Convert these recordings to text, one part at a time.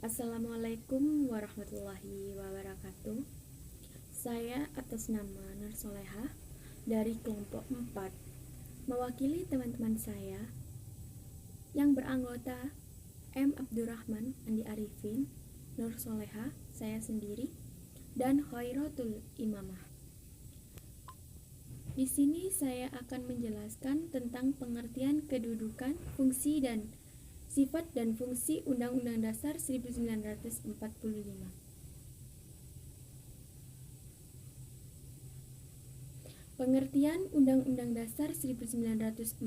Assalamualaikum warahmatullahi wabarakatuh. Saya atas nama Nur Solehah dari kelompok 4 mewakili teman-teman saya yang beranggota M. Abdurrahman Andi Arifin, Nur Solehah, saya sendiri, dan Khairatul Imamah. Di sini saya akan menjelaskan tentang pengertian kedudukan, fungsi, dan sifat dan fungsi Undang-Undang Dasar 1945. Pengertian Undang-Undang Dasar 1945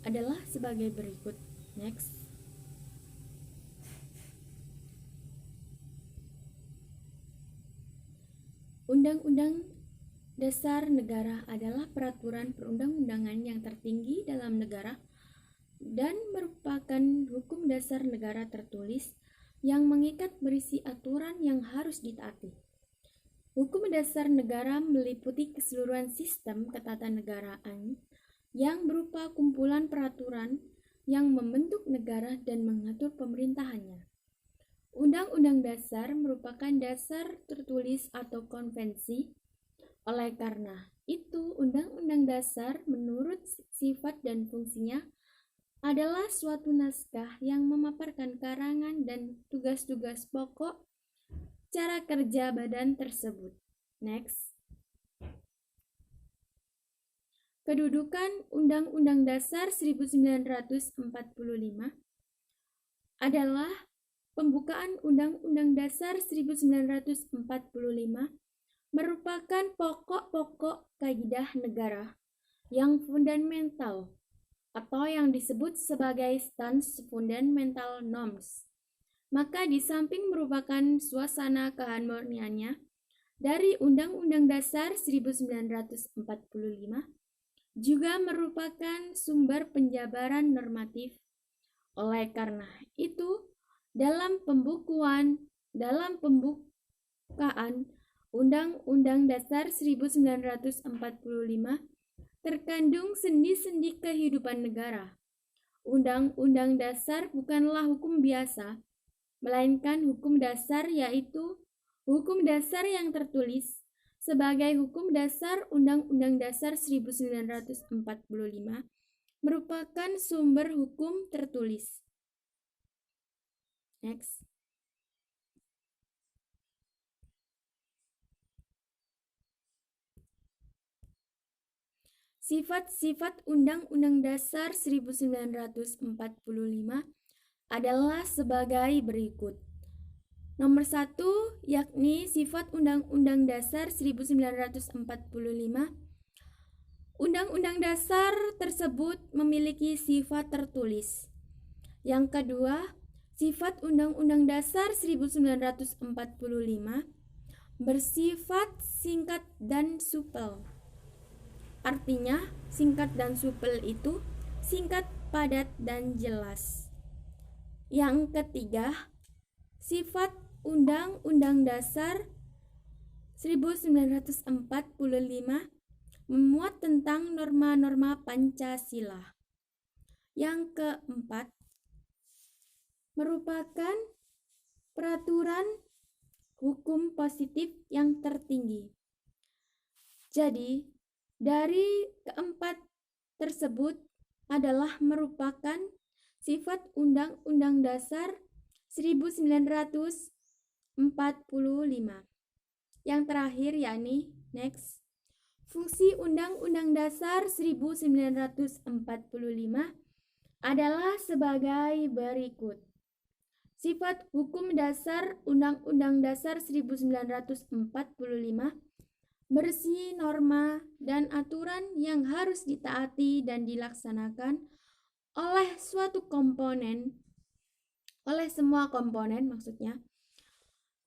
adalah sebagai berikut. Next. Undang-Undang Dasar Negara adalah peraturan perundang-undangan yang tertinggi dalam negara dan merupakan hukum dasar negara tertulis yang mengikat berisi aturan yang harus ditaati. Hukum dasar negara meliputi keseluruhan sistem ketatanegaraan yang berupa kumpulan peraturan yang membentuk negara dan mengatur pemerintahannya. Undang-undang dasar merupakan dasar tertulis atau konvensi. Oleh karena itu, Undang-Undang Dasar menurut sifat dan fungsinya adalah suatu naskah yang memaparkan karangan dan tugas-tugas pokok cara kerja badan tersebut. Next. Kedudukan Undang-Undang Dasar 1945 adalah pembukaan Undang-Undang Dasar 1945 merupakan pokok-pokok kaidah negara yang fundamental atau yang disebut sebagai Stance Fundamental Norms. Maka di samping merupakan suasana keharmoniannya dari Undang-Undang Dasar 1945 juga merupakan sumber penjabaran normatif. Oleh karena itu, dalam pembukaan Undang-Undang Dasar 1945 terkandung sendi-sendi kehidupan negara. Undang-Undang Dasar bukanlah hukum biasa, melainkan hukum dasar, yaitu hukum dasar yang tertulis sebagai hukum dasar. Undang-Undang Dasar 1945 merupakan sumber hukum tertulis. Next. Sifat-sifat Undang-Undang Dasar 1945 adalah sebagai berikut. Nomor 1, yakni sifat Undang-Undang Dasar 1945. Undang-Undang Dasar tersebut memiliki sifat tertulis. Yang kedua, sifat Undang-Undang Dasar 1945 bersifat singkat dan supel. Artinya, singkat dan supel itu singkat, padat, dan jelas. Yang ketiga, sifat Undang-Undang Dasar 1945 memuat tentang norma-norma Pancasila. Yang keempat, merupakan peraturan hukum positif yang tertinggi. Jadi, dari keempat tersebut adalah merupakan sifat Undang-Undang Dasar 1945. Yang terakhir yakni next. Fungsi Undang-Undang Dasar 1945 adalah sebagai berikut. Sifat hukum dasar Undang-Undang Dasar 1945 berisi norma dan aturan yang harus ditaati dan dilaksanakan oleh semua komponen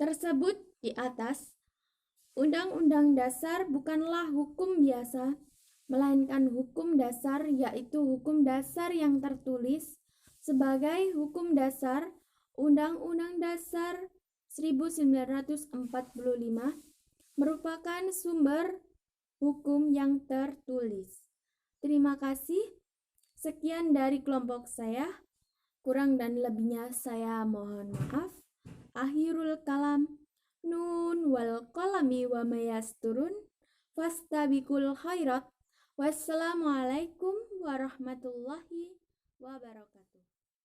tersebut di atas. Undang-Undang Dasar bukanlah hukum biasa, melainkan hukum dasar, yaitu hukum dasar yang tertulis sebagai hukum dasar. Undang-Undang Dasar 1945 merupakan sumber hukum yang tertulis. Terima kasih. Sekian dari kelompok saya. Kurang dan lebihnya saya mohon maaf. Akhirul kalam. Nun wal qalami wa mayasturun. Fastabiqul khairat. Wassalamualaikum warahmatullahi wabarakatuh.